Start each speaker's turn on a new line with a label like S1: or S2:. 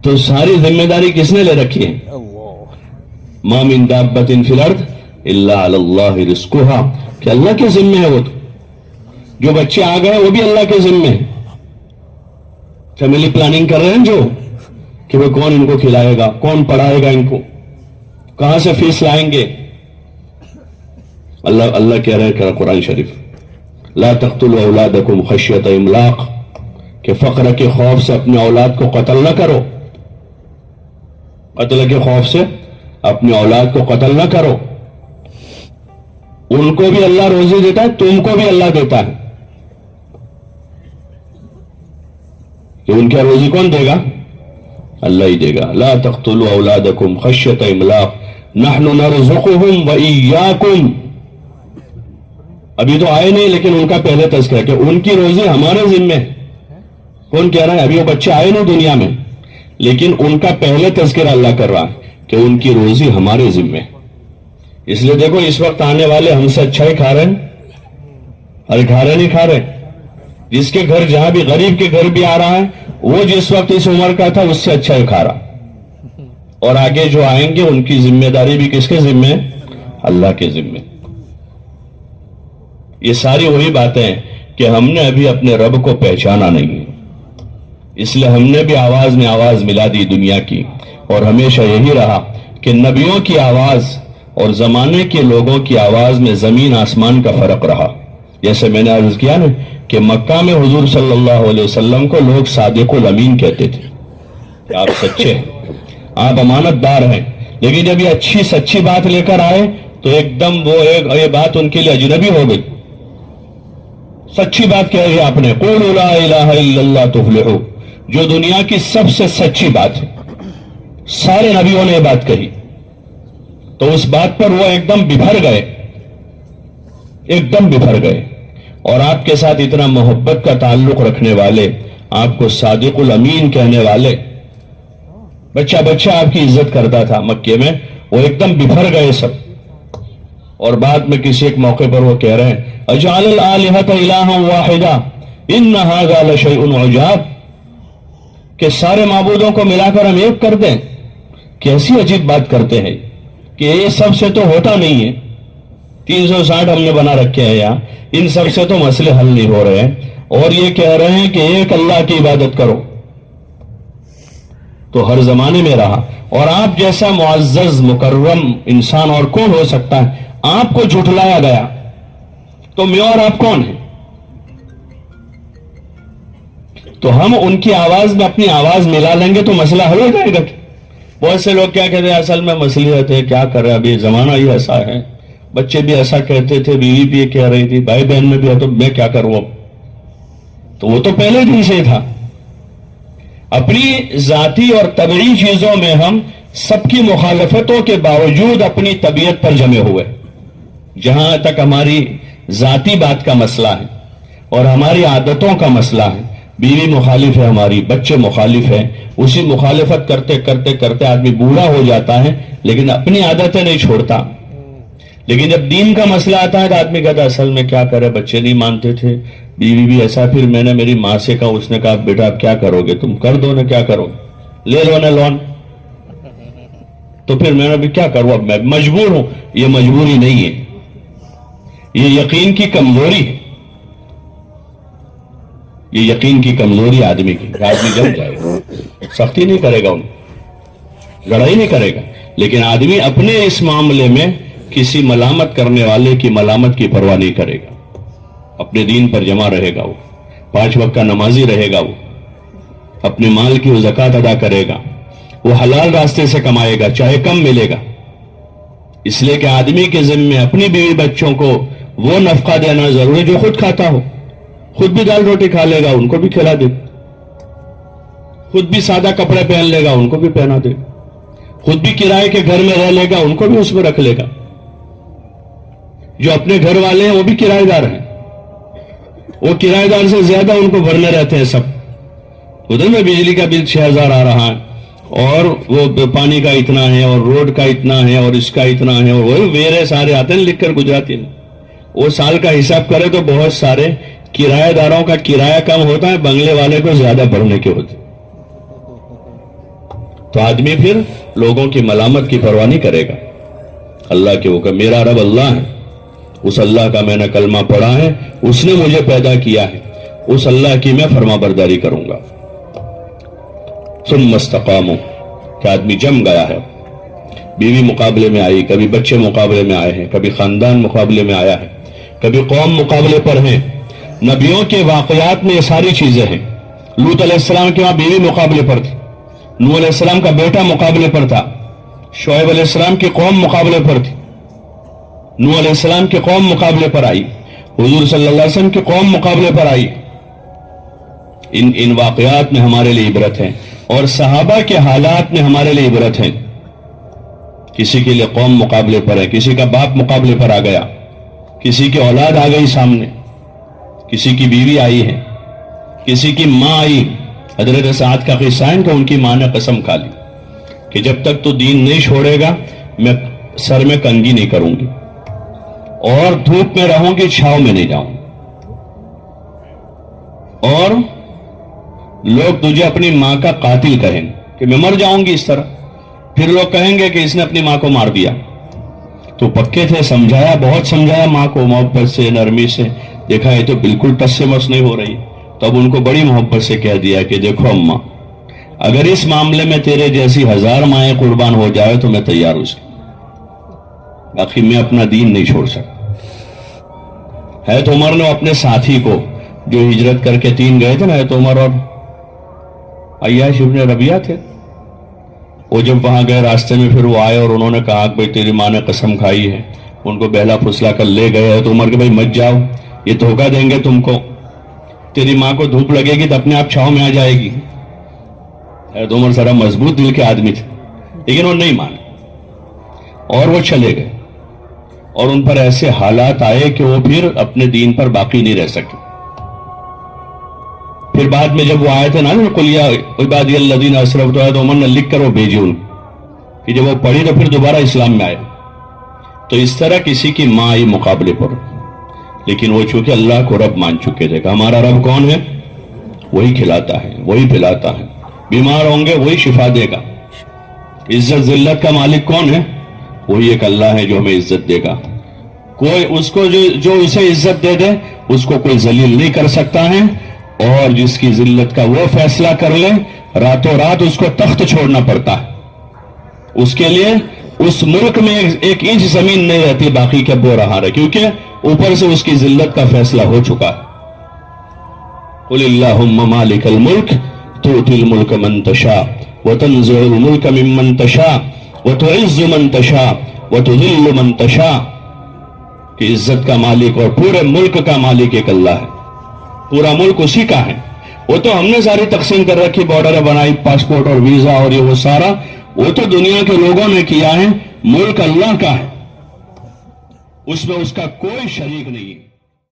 S1: تو ساری ذمہ داری کس نے لے رکھی ہے؟ ما من دابۃ فی الارض الا علی اللہ رزقھا، کہ اللہ کے ذمہ ہے وہ. تو جو بچے آ گئے وہ بھی اللہ کے ذمہ ہے. فیملی پلاننگ کر رہے ہیں جو کہ وہ کون ان کو کھلائے گا، کون پڑھائے گا ان کو، کہاں سے فیس لائیں گے. اللہ کہہ رہے ہیں قرآن شریف، لا تقتلوا اولادکم خشیۃ املاق، کہ فقر کے خوف سے اپنے اولاد کو قتل نہ کرو. قتل کے خوف سے اپنی اولاد کو قتل نہ کرو. ان کو بھی اللہ روزی دیتا ہے، تم کو بھی اللہ دیتا ہے. کہ ان کا روزی کون دے گا؟ اللہ ہی دے گا. لا تقتلوا اولادکم خشیۃ املاق نحن نرزقهم وإياكم. ابھی تو آئے نہیں لیکن ان کا پہلے تذکرہ کہ ان کی روزی ہمارے ذمہ ہے. کون کہہ رہا ہے؟ ابھی وہ بچے آئے نہیں دنیا میں لیکن ان کا پہلے تذکرہ اللہ کر رہا ہے کہ ان کی روزی ہمارے ذمہ ہے. اس لیے دیکھو اس وقت آنے والے ہم سے اچھا ہی کھا رہے ہیں، ارے کھا رہے نہیں کھا رہے. جس کے گھر جہاں بھی غریب کے گھر بھی آ رہا ہے وہ جس وقت اس عمر کا تھا اس سے اچھا ہی کھا رہا. اور آگے جو آئیں گے ان کی ذمہ داری بھی کس کے ذمہ ہے؟ اللہ کے ذمہ. یہ ساری وہی باتیں ہیں کہ ہم نے ابھی اپنے رب کو پہچانا نہیں ہے، اس لیے ہم نے بھی آواز میں آواز ملا دی دنیا کی. اور ہمیشہ یہی رہا کہ نبیوں کی آواز اور زمانے کے لوگوں کی آواز میں زمین آسمان کا فرق رہا. جیسے میں نے عرض کیا نا کہ مکہ میں حضور صلی اللہ علیہ وسلم کو لوگ صادق الامین کہتے تھے کہ آپ سچے ہیں، آپ امانت دار ہیں. لیکن جب یہ اچھی سچی بات لے کر آئے تو ایک دم وہ یہ بات ان کے لیے اجنبی ہو گئی. سچی بات کہہ رہی آپ نے، قولوا لا الہ الا اللہ تفلحوا، جو دنیا کی سب سے سچی بات ہے. سارے نبیوں نے یہ بات کہی تو اس بات پر وہ ایک دم بفر گئے، ایک دم بفر گئے. اور آپ کے ساتھ اتنا محبت کا تعلق رکھنے والے، آپ کو صادق الامین کہنے والے، بچہ بچہ آپ کی عزت کرتا تھا مکے میں، وہ ایک دم بفر گئے سب. اور بعد میں کسی ایک موقع پر وہ کہہ رہے ہیں اجعل الآلہۃ الہا واحدا ان ھذا لشیء عجاب، کہ سارے معبودوں کو ملا کر ہم ایک کر دیں. کیسی عجیب بات کرتے ہیں کہ یہ سب سے تو ہوتا نہیں ہے. 360 ہم نے بنا رکھے ہیں یہاں، ان سب سے تو مسئلے حل نہیں ہو رہے ہیں. اور یہ کہہ رہے ہیں کہ ایک اللہ کی عبادت کرو. تو ہر زمانے میں رہا. اور آپ جیسا معزز مکرم انسان اور کون ہو سکتا ہے؟ آپ کو جھٹلایا گیا تو میں اور آپ کون ہیں؟ تو ہم ان کی آواز میں اپنی آواز ملا لیں گے تو مسئلہ حل ہو جائے گا. بہت سے لوگ کیا کہتے ہیں اصل میں مصلحت ہے، کیا کر رہے ابھی زمانہ ہی ایسا ہے، بچے بھی ایسا کہتے تھے، بیوی بھی یہ کہہ رہی تھی، بھائی بہن میں بھی ہے، تو میں کیا کروں اب؟ تو وہ تو پہلے دن سے تھا. اپنی ذاتی اور طبعی چیزوں میں ہم سب کی مخالفتوں کے باوجود اپنی طبیعت پر جمے ہوئے. جہاں تک ہماری ذاتی بات کا مسئلہ ہے اور ہماری عادتوں کا مسئلہ ہے، بیوی مخالف ہے ہماری، بچے مخالف ہیں، اسی مخالفت کرتے کرتے کرتے آدمی بوڑھا ہو جاتا ہے لیکن اپنی عادتیں نہیں چھوڑتا. لیکن جب دین کا مسئلہ آتا ہے تو آدمی کہتا ہے اصل میں کیا کرے، بچے نہیں مانتے تھے، بیوی بھی ایسا. پھر میں نے میری ماں سے کہا، اس نے کہا بیٹا اب کیا کرو گے تم، کر دو نا، کیا کرو، لے لو نا لون. تو پھر میں نے بھی کیا کروں، اب میں مجبور ہوں. یہ مجبوری نہیں ہے، یہ یقین کی کمزوری ہے. یہ یقین کی کمزوری آدمی کی. آدمی جم جائے گا، سختی نہیں کرے گا، لڑائی نہیں کرے گا، لیکن آدمی اپنے اس معاملے میں کسی ملامت کرنے والے کی ملامت کی پرواہ نہیں کرے گا. اپنے دین پر جمع رہے گا، وہ 5 وقت کا نمازی رہے گا، وہ اپنے مال کی وہ زکوٰۃ ادا کرے گا، وہ حلال راستے سے کمائے گا چاہے کم ملے گا. اس لیے کہ آدمی کے ذمے اپنی بیوی بچوں کو وہ نفقہ دینا ضروری جو خود کھاتا ہو. خود بھی دال روٹی کھا لے گا، ان کو بھی کھلا دے. خود بھی سادہ کپڑے پہن لے گا، ان کو بھی پہنا دے. خود بھی کرائے کے گھر میں رہ لے گا، ان کو بھی اس میں رکھ لے گا. جو اپنے گھر والے ہیں وہ بھی کرایہ دار ہیں، وہ کرایہ دار سے زیادہ ان کو بھرنے رہتے ہیں سب. ادھر میں بجلی کا بل 6000 آ رہا ہے اور وہ پانی کا اتنا ہے اور روڈ کا اتنا ہے اور اس کا اتنا ہے، اور وہ ویرے سارے آتے ہیں لکھ کر گجراتی میں. وہ سال کا حساب کرے تو بہت سارے کرایہ داروں کا کرایہ کم ہوتا ہے، بنگلے والے کو زیادہ بھرنے کے ہوتے. تو آدمی پھر لوگوں کی ملامت کی پرواہ نہیں کرے گا. اللہ کے حکم, میرا رب اللہ ہے, اس اللہ کا میں نے کلمہ پڑھا ہے, اس نے مجھے پیدا کیا ہے, اس اللہ کی میں فرما برداری کروں گا. ثم استقاموا, کہ آدمی جم گیا ہے, بیوی مقابلے میں آئی, کبھی بچے مقابلے میں آئے ہیں, کبھی خاندان مقابلے میں آیا ہے, کبھی قوم مقابلے پر ہیں. نبیوں کے واقعات میں یہ ساری چیزیں ہیں. لوط علیہ السلام کے وہاں بیوی مقابلے پر تھی, نوح علیہ السلام کا بیٹا مقابلے پر تھا, شعیب علیہ السلام کی قوم مقابلے پر تھی, نوح علیہ السلام کی قوم مقابلے پر آئی, حضور صلی اللہ علیہ وسلم کی قوم مقابلے پر آئی. ان واقعات میں ہمارے لیے عبرت ہے, اور صحابہ کے حالات میں ہمارے لیے عبرت ہے. کسی کے لیے قوم مقابلے پر ہے, کسی کا باپ مقابلے پر آ گیا, کسی کی اولاد آ گئی سامنے, کسی کی بیوی آئی ہے, کسی کی ماں آئی. حضرت سعد کا قصہ ہے کہ ان کی ماں نے قسم کھا لی کہ جب تک تو دین نہیں چھوڑے گا میں سر میں کنگھی نہیں کروں گی, اور دھوپ میں رہوں گی, چھاؤں میں نہیں جاؤں, اور لوگ تجھے اپنی ماں کا قاتل کہیں کہ میں مر جاؤں گی اس طرح. پھر لوگ کہیں گے کہ اس نے اپنی ماں کو مار دیا. تو پکے تھے, سمجھایا, بہت سمجھایا ماں کو, محبت سے, نرمی سے. دیکھا یہ تو بالکل ٹس سے مس نہیں ہو رہی. تب ان کو بڑی محبت سے کہہ دیا کہ دیکھو اماں, اگر اس معاملے میں تیرے جیسی 1000 مائیں قربان ہو جائے تو میں تیار ہوں, باقی میں اپنا دین نہیں چھوڑ سکتا. حضرت عمر نے اپنے ساتھی کو, جو ہجرت کر کے 3 گئے تھے نا, حضرت عمر اور عیاش ابن ربیعہ تھے, وہ جب وہاں گئے راستے میں پھر وہ آئے اور انہوں نے کہا کہ بھائی تیری ماں نے قسم کھائی ہے. ان کو بہلا پھسلا کر لے گئے. تو عمر کہ بھائی مت جاؤ, یہ دھوکہ دیں گے تم کو, تیری ماں کو دھوپ لگے گی تو اپنے آپ چھاؤں میں آ جائے گی. حضرت عمر ذرا مضبوط دل کے آدمی تھے, لیکن وہ نہیں مانے اور وہ چلے گئے. اور ان پر ایسے حالات آئے کہ وہ پھر اپنے دین پر باقی نہیں رہ سکے. پھر بعد میں جب وہ آئے تھے نا قل یا عبادی الذین اسرفوا, تو عمر نے لکھ کر وہ بھیجی ان کہ جب وہ پڑھی تو پھر دوبارہ اسلام میں آئے. تو اس طرح کسی کی ماں آئی مقابلے پر, لیکن وہ چونکہ اللہ کو رب مان چکے تھے کہ ہمارا رب کون ہے, وہی کھلاتا ہے, وہی پلاتا ہے, بیمار ہوں گے وہی شفا دے گا. عزت ذلت کا مالک کون ہے, وہی ایک اللہ ہے جو ہمیں عزت دے گا. کوئی اس کو جو اسے عزت دے دے اس کو کوئی ذلیل نہیں کر سکتا ہے, اور جس کی ذلت کا وہ فیصلہ کر لے راتوں رات اس کو تخت چھوڑنا پڑتا ہے. اس کے لیے اس ملک میں 1 انچ زمین نہیں رہتی باقی کے بو رہا ہے, کیونکہ اوپر سے اس کی ذلت کا فیصلہ ہو چکا ہے. قل اللہم مالک الملک تؤتی الملک من تشاء وتنزع الملک ممن تشاء وتعز من تشاء وتذل من تشاء. کہ عزت کا مالک اور پورے ملک کا مالک ایک اللہ ہے, پورا ملک اسی کا ہے. وہ تو ہم نے ساری تقسیم کر رکھی, بارڈر بنائی, پاسپورٹ اور ویزا اور یہ وہ سارا, وہ تو دنیا کے لوگوں نے کیا ہے. ملک اللہ کا ہے, اس میں اس کا کوئی شریک نہیں ہے.